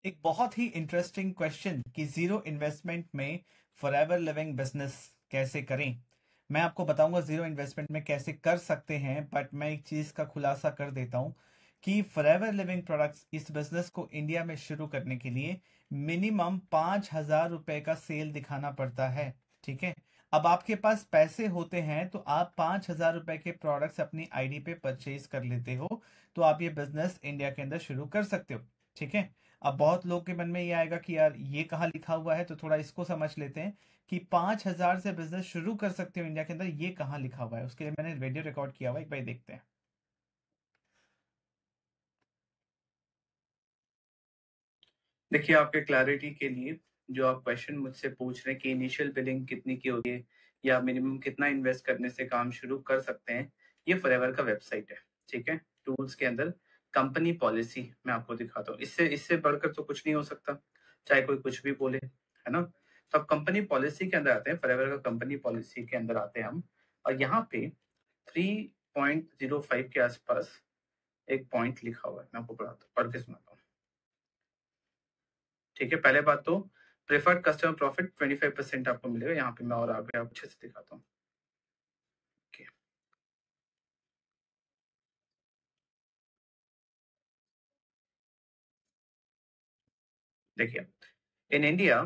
एक बहुत ही interesting question कि जीरो इन्वेस्टमेंट में फॉरएवर लिविंग बिजनेस कैसे करें। मैं आपको बताऊंगा जीरो इन्वेस्टमेंट में कैसे कर सकते हैं, बट मैं एक चीज का खुलासा कर देता हूं कि फॉरएवर लिविंग प्रोडक्ट्स इस बिजनेस को इंडिया में शुरू करने के लिए मिनिमम 5,000 रुपए का सेल दिखाना पड़ता है। ठीक है। अब आपके पास पैसे होते हैं तो आप 5,000 रुपए के प्रोडक्ट्स अपनी आईडी पे परचेज कर लेते हो, तो आप ये बिजनेस इंडिया के अंदर शुरू कर सकते हो। ठीक है। अब बहुत लोग के मन में ये आएगा कि यार ये कहाँ लिखा हुआ है, तो थोड़ा इसको समझ लेते हैं कि 5,000 से बिजनेस शुरू कर सकते हो इंडिया के अंदर, ये कहाँ लिखा हुआ है। उसके लिए मैंने वीडियो रिकॉर्ड किया हुआ है, एक बार देखते हैं। देखिए, आपके क्लैरिटी के लिए जो आप क्वेश्चन मुझसे पूछ रहे हैं कि इनिशियल बिलिंग कितनी की होती है या मिनिमम कितना इन्वेस्ट करने से काम शुरू कर सकते हैं, ये फॉरएवर का वेबसाइट है। ठीक है। टूल्स के अंदर कंपनी पॉलिसी मैं आपको दिखाता हूँ। इससे इससे बढ़कर तो कुछ नहीं हो सकता, चाहे कोई कुछ भी बोले, है ना। तो अब कंपनी पॉलिसी के अंदर आते हैं, फॉरएवर का कंपनी पॉलिसी के अंदर आते हैं हम। और यहाँ पे 3.05 के आसपास एक पॉइंट लिखा हुआ है, मैं आपको पढ़ के सुनाता हूँ। ठीक है। पहले बात तो प्रेफर्ड कस्टमर प्रॉफिट 25% आपको मिलेगा। यहाँ पे मैं और आगे आपको अच्छे से दिखाता हूँ। Okay. देखिए, in India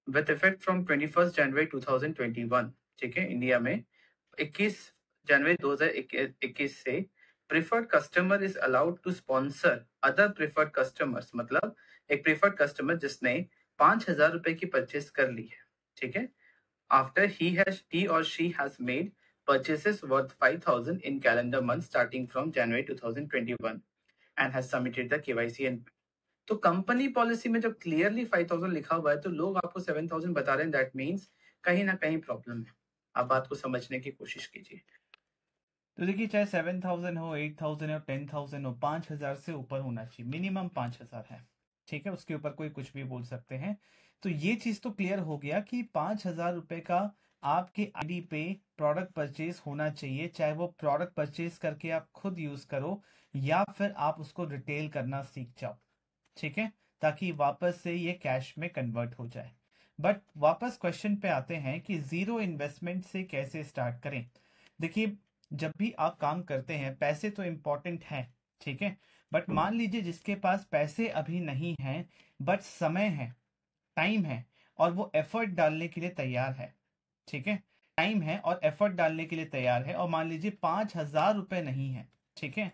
with effect from 21 जनवरी 2021, ठीक है, इंडिया में 21 जनवरी 2021 से preferred customer is allowed to sponsor other preferred customers. मतलब एक प्रेफर्ड कस्टमर जिसने 5,000 रुपए की परचेस कर ली है, ठीक है, after he or she has made purchases worth 5,000 in calendar month starting from January 2021 and has submitted the KYC and तो कंपनी पॉलिसी में जब क्लियरली 5,000 लिखा हुआ है तो लोग आपको 7,000 बता रहे हैं, दैट मीन्स कहीं ना कहीं प्रॉब्लम है। आप बात को समझने की कोशिश कीजिए। तो देखिए, चाहे 7,000 हो, 8,000 हो, 10,000 हो, 5,000 से ऊपर होना चाहिए। मिनिमम 5,000 है। ठीक है। उसके ऊपर कोई कुछ भी बोल सकते हैं। तो ये चीज तो क्लियर हो गया कि 5,000 रुपए का आपके आईडी पे प्रोडक्ट परचेज होना चाहिए, चाहे वो प्रोडक्ट परचेज करके आप खुद यूज करो या फिर आप उसको रिटेल करना सीख जाओ। ठीक है। ताकि वापस से ये कैश में कन्वर्ट हो जाए। बट वापस क्वेश्चन पे आते हैं कि जीरो इन्वेस्टमेंट से कैसे स्टार्ट करें। देखिए, जब भी आप काम करते हैं पैसे तो इंपॉर्टेंट हैं। ठीक है। बट मान लीजिए जिसके पास पैसे अभी नहीं हैं, बट समय है, टाइम है, और वो एफर्ट डालने के लिए तैयार है। ठीक है। टाइम है और एफर्ट डालने के लिए तैयार है, और मान लीजिए 5,000 रुपए नहीं है। ठीक है।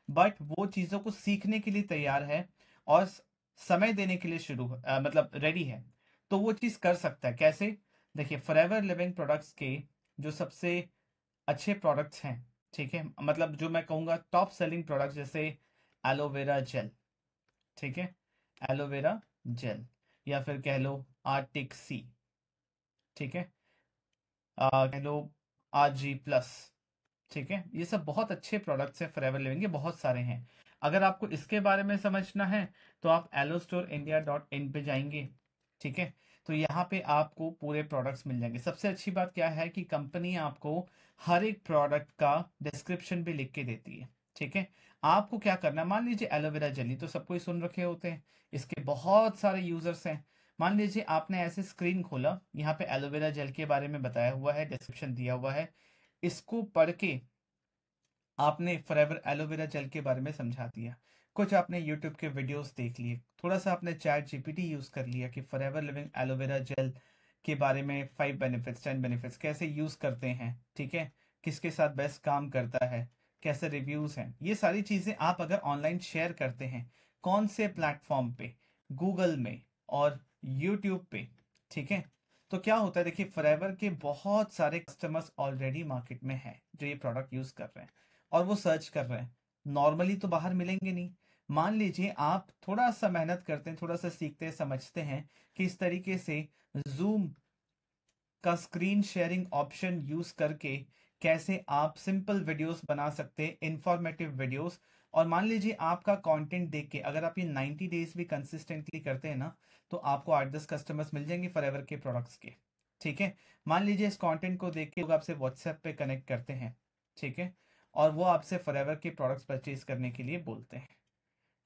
बट वो चीजों को सीखने के लिए तैयार है और समय देने के लिए मतलब रेडी है, तो वो चीज कर सकता है। कैसे? देखिए, फॉरएवर लिविंग प्रोडक्ट्स के जो सबसे अच्छे प्रोडक्ट्स हैं, ठीक है, मतलब जो मैं कहूंगा टॉप सेलिंग प्रोडक्ट्स, जैसे एलोवेरा जेल। ठीक है। एलोवेरा जेल, या फिर कह लो आर्टिक सी। ठीक है। कह लो आरजी प्लस। ठीक है। ये सब बहुत अच्छे प्रोडक्ट्स हैं फॉरएवर लिविंग के, बहुत सारे हैं। अगर आपको इसके बारे में समझना है तो आप allostorindia.in पे जाएंगे। ठीक है। तो यहाँ पे आपको पूरे प्रोडक्ट्स मिल जाएंगे। सबसे अच्छी बात क्या है कि कंपनी आपको हर एक प्रोडक्ट का डिस्क्रिप्शन भी लिख के देती है। ठीक है। आपको क्या करना है, मान लीजिए एलोवेरा जेली तो सबको ही सुन रखे होते हैं, इसके बहुत सारे यूजर्स हैं। मान लीजिए आपने ऐसे स्क्रीन खोला, यहाँ पे एलोवेरा जेल के बारे में बताया हुआ है, डिस्क्रिप्शन दिया हुआ है, इसको पढ़ के आपने फॉरएवर एलोवेरा जेल के बारे में समझा दिया। कुछ आपने यूट्यूब के वीडियोस देख लिए, थोड़ा सा आपने चैट जीपीटी यूज कर लिया कि फॉरएवर लिविंग एलोवेरा जेल के बारे में 5 बेनिफिट्स 10 बेनिफिट्स कैसे यूज करते हैं। ठीक है। किसके साथ बेस्ट काम करता है, कैसे रिव्यूज हैं, ये सारी चीजें आप अगर ऑनलाइन शेयर करते हैं, कौन से प्लेटफॉर्म पे, गूगल में और यूट्यूब पे। ठीक है। तो क्या होता है, देखिए, फॉरएवर के बहुत सारे कस्टमर्स ऑलरेडी मार्केट में हैं जो ये प्रोडक्ट यूज कर रहे हैं और वो सर्च कर रहे हैं। नॉर्मली तो बाहर मिलेंगे नहीं। मान लीजिए आप थोड़ा सा मेहनत करते हैं, थोड़ा सा सीखते हैं, समझते हैं कि इस तरीके से जूम का स्क्रीन शेयरिंग ऑप्शन यूज करके कैसे आप सिंपल वीडियोस बना सकते हैं, इंफॉर्मेटिव वीडियोस। और मान लीजिए आपका कंटेंट देख के अगर आप ये 90 डेज भी कंसिस्टेंटली करते हैं ना, तो आपको 8-10 कस्टमर्स मिल जाएंगे फॉरएवर के प्रोडक्ट्स के। ठीक है। मान लीजिए इस कंटेंट को देख के लोग आपसे व्हाट्सएप पे कनेक्ट करते हैं। ठीक है। और वो आपसे फॉरएवर के प्रोडक्ट्स परचेज करने के लिए बोलते हैं।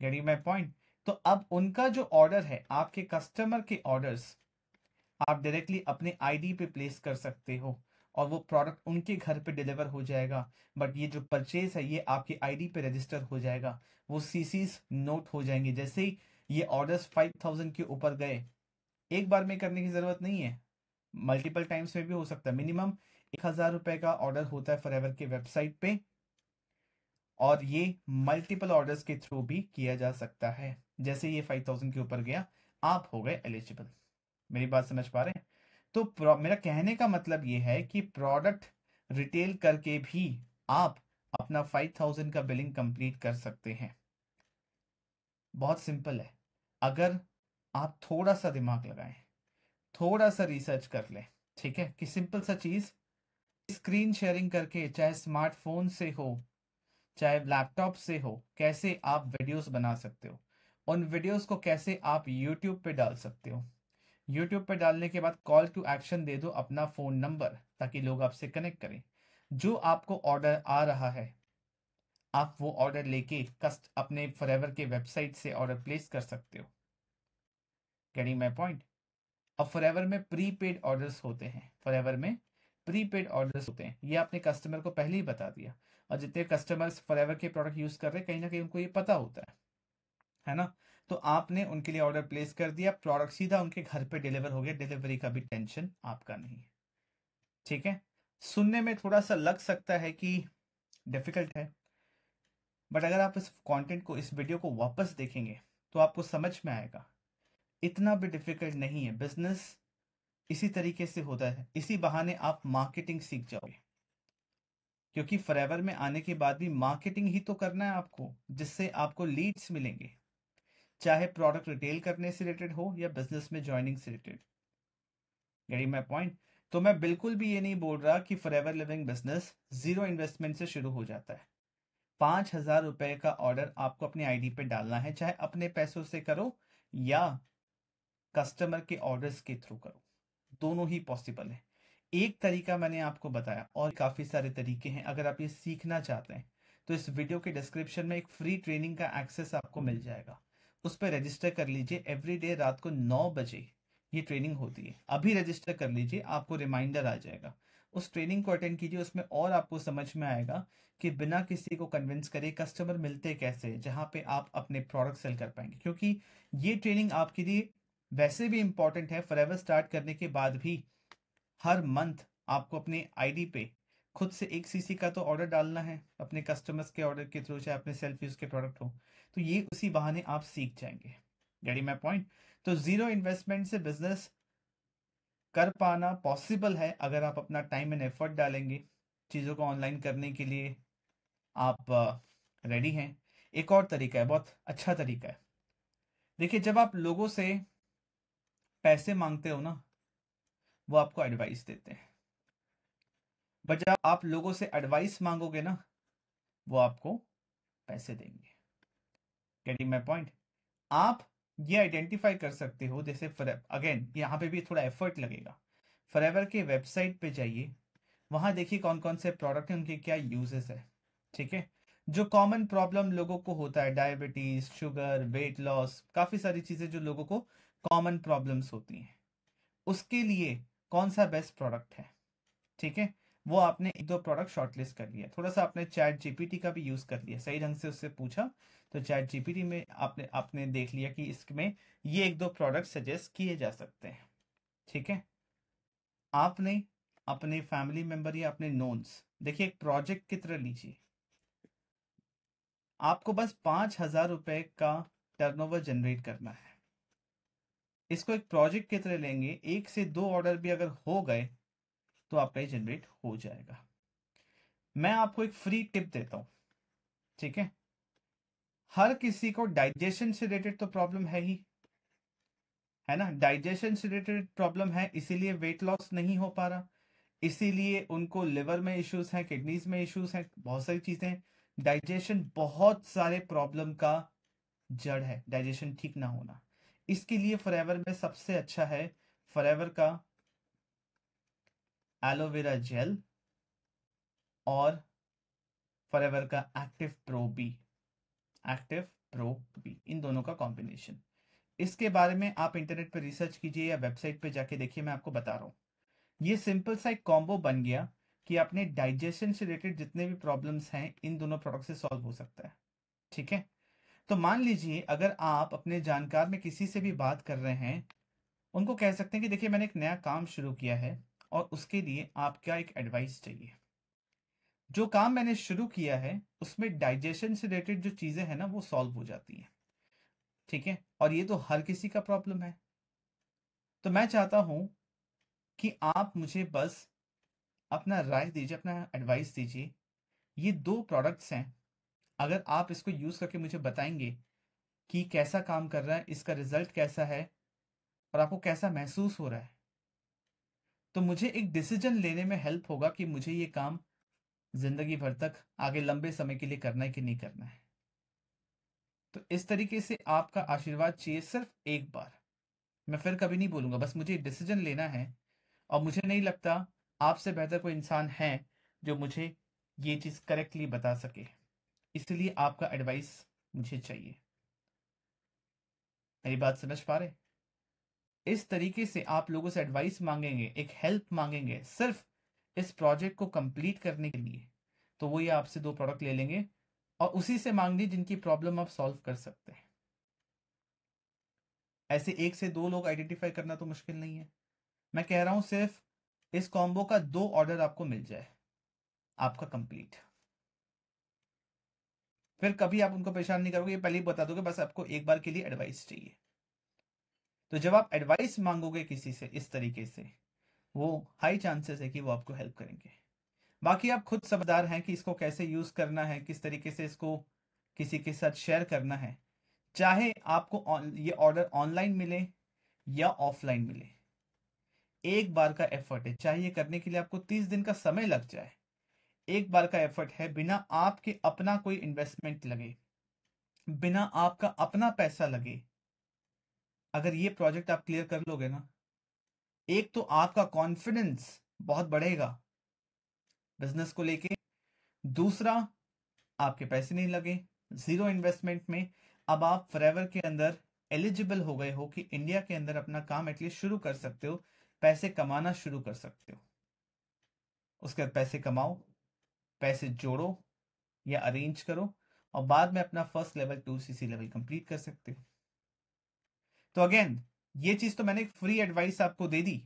Getting my point? तो अब उनका जो ऑर्डर है, आपके कस्टमर के ऑर्डर्स आप डायरेक्टली अपने आईडी पे प्लेस कर सकते हो और वो प्रोडक्ट उनके घर पे डिलीवर हो जाएगा। बट ये जो परचेज है ये आपके आईडी पे रजिस्टर हो जाएगा, वो सीसीज नोट हो जाएंगे। जैसे ही ये ऑर्डर्स 5000 के ऊपर गए, एक बार में करने की जरूरत नहीं है, मल्टीपल टाइम्स में भी हो सकता है। मिनिमम 1000 रुपए का ऑर्डर होता है फॉरएवर के वेबसाइट पे, और ये मल्टीपल ऑर्डर्स के थ्रू भी किया जा सकता है। जैसे ये 5000 के ऊपर गया, आप हो गए एलिजिबल। मेरी बात समझ पा रहे हैं? तो मेरा कहने का मतलब ये है कि प्रोडक्ट रिटेल करके भी आप अपना 5000 का बिलिंग कंप्लीट कर सकते हैं। बहुत सिंपल है, अगर आप थोड़ा सा दिमाग लगाएं, थोड़ा सा रिसर्च कर लें। ठीक है, कि सिंपल सा चीज, स्क्रीन शेयरिंग करके, चाहे स्मार्टफोन से हो चाहे लैपटॉप से हो, कैसे आप वीडियोस बना सकते हो, उन वीडियोस को कैसे आप यूट्यूब पे डाल सकते हो। यूट्यूब पे डालने के बाद कॉल टू एक्शन दे दो अपना फोन नंबर, ताकि लोग आपसे कनेक्ट करें। जो आपको ऑर्डर आ रहा है, आप वो ऑर्डर लेके कस्ट अपने फॉरएवर के वेबसाइट से ऑर्डर प्लेस कर सकते हो। Getting my point? अब फॉरएवर में प्रीपेड ऑर्डर्स होते हैं, फॉरएवर में प्रीपेड ऑर्डर्स होते हैं, ये आपने कस्टमर को पहले ही बता दिया। और जितने कस्टमर्स फॉरएवर के प्रोडक्ट यूज कर रहे हैं, कहीं ना कहीं उनको ये पता होता है ना? तो आपने उनके लिए ऑर्डर प्लेस कर दिया, प्रोडक्ट सीधा उनके घर पे डिलीवर हो गया, डिलीवरी का भी टेंशन आपका नहीं है। ठीक है, सुनने में थोड़ा सा लग सकता है कि डिफिकल्ट है, बट अगर आप इस कंटेंट को, इस वीडियो को वापस देखेंगे तो आपको समझ में आएगा इतना भी डिफिकल्ट नहीं है। बिजनेस इसी तरीके से होता है, इसी बहाने आप मार्केटिंग सीख जाओगे, क्योंकि फॉरएवर में आने के बाद भी मार्केटिंग ही तो करना है आपको, जिससे आपको लीड्स मिलेंगे, चाहे प्रोडक्ट रिटेल करने से रिलेटेड हो या बिजनेस में ज्वाइनिंग से रिलेटेड। Getting my point? तो मैं बिल्कुल भी ये नहीं बोल रहा कि forever living business zero investment से शुरू हो जाता है। 5000 रुपए का ऑर्डर आपको अपनी आईडी पे डालना है, चाहे अपने पैसों से करो या कस्टमर के ऑर्डर्स के थ्रू करो, दोनों ही पॉसिबल है। एक तरीका मैंने आपको बताया, और काफी सारे तरीके हैं। अगर आप ये सीखना चाहते हैं तो इस वीडियो के डिस्क्रिप्शन में एक फ्री ट्रेनिंग का एक्सेस आपको मिल जाएगा, उस पर रजिस्टर कर लीजिए। एवरी डे रात को 9 बजे ये ट्रेनिंग होती है, अभी रजिस्टर कर लीजिए, आपको रिमाइंडर आ जाएगा। उस ट्रेनिंग को अटेंड कीजिए, उसमें और आपको समझ में आएगा कि बिना किसी को कन्विंस करे कस्टमर मिलते कैसे, जहां पे आप अपने प्रोडक्ट सेल कर पाएंगे। क्योंकि ये ट्रेनिंग आपके लिए वैसे भी इंपॉर्टेंट है, फॉरएवर स्टार्ट करने के बाद भी हर मंथ आपको अपने आईडी पे खुद से 1 सीसी का तो ऑर्डर डालना है अपने कस्टमर्स के ऑर्डर के थ्रू, चाहे अपने सेल्फ यूज के प्रोडक्ट हो। तो ये उसी बहाने आप सीख जाएंगे। Getting my point? तो जीरो इन्वेस्टमेंट से बिजनेस कर पाना पॉसिबल है, अगर आप अपना टाइम एंड एफर्ट डालेंगे चीज़ों को ऑनलाइन करने के लिए, आप रेडी हैं। एक और तरीका है, बहुत अच्छा तरीका है। देखिए, जब आप लोगों से पैसे मांगते हो ना, वो आपको एडवाइस देते हैं, बट जब आप लोगों से एडवाइस मांगोगे ना, वो आपको पैसे देंगे। Getting my point? आप ये आइडेंटिफाई कर सकते हो, जैसे अगेन यहाँ पे भी थोड़ा एफर्ट लगेगा। फॉरएवर के वेबसाइट पे जाइए, वहां देखिए कौन कौन से प्रोडक्ट हैं, उनके क्या यूजेस है। ठीक है, जो कॉमन प्रॉब्लम लोगों को होता है, डायबिटीज, शुगर, वेट लॉस, काफी सारी चीजें जो लोगों को कॉमन प्रॉब्लम्स होती हैं, उसके लिए कौन सा बेस्ट प्रोडक्ट है। ठीक है, वो आपने 1-2 प्रोडक्ट शॉर्टलिस्ट कर लिया, थोड़ा सा आपने चैट जीपीटी का भी यूज कर लिया, सही ढंग से उससे पूछा, तो चैट जीपीटी में आपने आपने देख लिया कि इसमें ये 1-2 प्रोडक्ट सजेस्ट किए जा सकते हैं। ठीक है, आपने अपने फैमिली मेंबर या अपने नोन्स, देखिए एक प्रोजेक्ट की तरह लीजिए, आपको बस 5000 रुपए का टर्नओवर जनरेट करना है। इसको एक प्रोजेक्ट की तरह लेंगे, 1 से 2 ऑर्डर भी अगर हो गए तो आपका ये जनरेट हो जाएगा। मैं आपको एक फ्री टिप देता हूं। ठीक है, हर किसी को डाइजेशन से रिलेटेड तो प्रॉब्लम है ना, डाइजेशन से रिलेटेड प्रॉब्लम है, इसीलिए वेट लॉस नहीं हो पा रहा, इसीलिए उनको लिवर में इश्यूज हैं, किडनीज में इश्यूज हैं, बहुत सारी चीजें। डाइजेशन बहुत सारे प्रॉब्लम का जड़ है, डाइजेशन ठीक ना होना। इसके लिए फॉरएवर में सबसे अच्छा है फॉरएवर का एलोवेरा जेल और फॉरएवर का active pro B, active pro B, इन दोनों का कॉम्बिनेशन। इसके बारे में आप इंटरनेट पर रिसर्च कीजिए या वेबसाइट पे जाके देखिए, मैं आपको बता रहा हूँ। ये सिंपल सा एक कॉम्बो बन गया कि अपने डाइजेशन से रिलेटेड जितने भी प्रॉब्लम्स हैं इन दोनों प्रोडक्ट से सॉल्व हो सकता है। ठीक है, तो मान लीजिए अगर आप अपने जानकार में किसी से भी बात कर रहे हैं, उनको कह सकते हैं कि देखिए मैंने एक नया काम शुरू किया है और उसके लिए आपका एक एडवाइस चाहिए। जो काम मैंने शुरू किया है उसमें डाइजेशन से रिलेटेड जो चीजें हैं ना वो सॉल्व हो जाती हैं। ठीक है, और ये तो हर किसी का प्रॉब्लम है। तो मैं चाहता हूं कि आप मुझे बस अपना राय दीजिए, अपना एडवाइस दीजिए। ये 2 प्रोडक्ट्स हैं, अगर आप इसको यूज करके मुझे बताएंगे कि कैसा काम कर रहा है, इसका रिजल्ट कैसा है और आपको कैसा महसूस हो रहा है, तो मुझे एक डिसीजन लेने में हेल्प होगा कि मुझे ये काम जिंदगी भर तक आगे लंबे समय के लिए करना है कि नहीं करना है। तो इस तरीके से आपका आशीर्वाद चाहिए सिर्फ एक बार। मैं फिर कभी नहीं बोलूंगा, बस मुझे डिसीजन लेना है और मुझे नहीं लगता आपसे बेहतर कोई इंसान है जो मुझे ये चीज करेक्टली बता सके, इसलिए आपका एडवाइस मुझे चाहिए। मेरी बात समझ पा रहे? इस तरीके से आप लोगों से एडवाइस मांगेंगे, एक हेल्प मांगेंगे सिर्फ इस प्रोजेक्ट को कंप्लीट करने के लिए, तो वो ये आपसे 2 प्रोडक्ट ले लेंगे और उसी से मांगनी जिनकी प्रॉब्लम आप सॉल्व कर सकते हैं। ऐसे 1 से 2 लोग आइडेंटिफाई करना तो मुश्किल नहीं है। मैं कह रहा हूं सिर्फ इस कॉम्बो का 2 ऑर्डर आपको मिल जाए, आपका कंप्लीट। फिर कभी आप उनको परेशान नहीं करोगे, ये पहले ही बता दोगे बस आपको एक बार के लिए एडवाइस चाहिए। तो जब आप एडवाइस मांगोगे किसी से इस तरीके से, वो हाई चांसेस है कि वो आपको हेल्प करेंगे। बाकी आप खुद समझदार हैं कि इसको कैसे यूज करना है, किस तरीके से इसको किसी के साथ शेयर करना है। चाहे आपको ये ऑर्डर ऑनलाइन मिले या ऑफलाइन मिले, एक बार का एफर्ट है। चाहे ये करने के लिए आपको 30 दिन का समय लग जाए, एक बार का एफर्ट है, बिना आपके अपना कोई इन्वेस्टमेंट लगे, बिना आपका अपना पैसा लगे। अगर ये प्रोजेक्ट आप क्लियर कर लोगे ना, एक तो आपका कॉन्फिडेंस बहुत बढ़ेगा बिजनेस को लेके, दूसरा आपके पैसे नहीं लगे, 0 इन्वेस्टमेंट में अब आप फॉरएवर के अंदर एलिजिबल हो गए हो कि इंडिया के अंदर अपना काम एटलीस्ट शुरू कर सकते हो, पैसे कमाना शुरू कर सकते हो। उसके बाद पैसे कमाओ, पैसे जोड़ो या अरेंज करो और बाद में अपना first level 2cc level complete कर सकते हो। तो अगेन ये चीज तो मैंने एक फ्री एडवाइस आपको दे दी,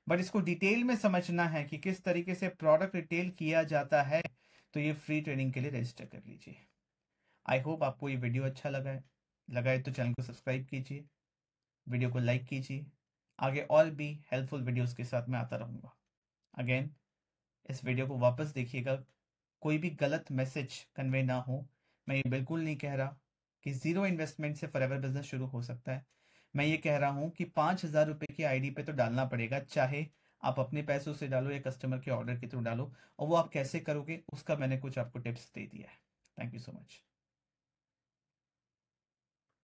बट इसको डिटेल में समझना है कि किस तरीके से प्रोडक्ट रिटेल किया जाता है, तो ये फ्री ट्रेनिंग के लिए रजिस्टर कर लीजिए। आई होप आपको ये वीडियो अच्छा लगा है तो चैनल को सब्सक्राइब कीजिए, वीडियो को लाइक कीजिए। आगे और भी हेल्पफुल वीडियोस के साथ मैं आता रहूँगा। अगेन इस वीडियो को वापस देखिएगा, कोई भी गलत मैसेज कन्वे ना हो। मैं ये बिल्कुल नहीं कह रहा कि 0 इन्वेस्टमेंट से फॉरएवर बिजनेस शुरू हो सकता है। मैं ये कह रहा हूँ कि 5,000 रुपये की आईडी पे तो डालना पड़ेगा, चाहे आप अपने पैसों से डालो या कस्टमर के ऑर्डर के थ्रू डालो, और वो आप कैसे करोगे उसका मैंने कुछ आपको टिप्स दे दिया है। Thank you so much.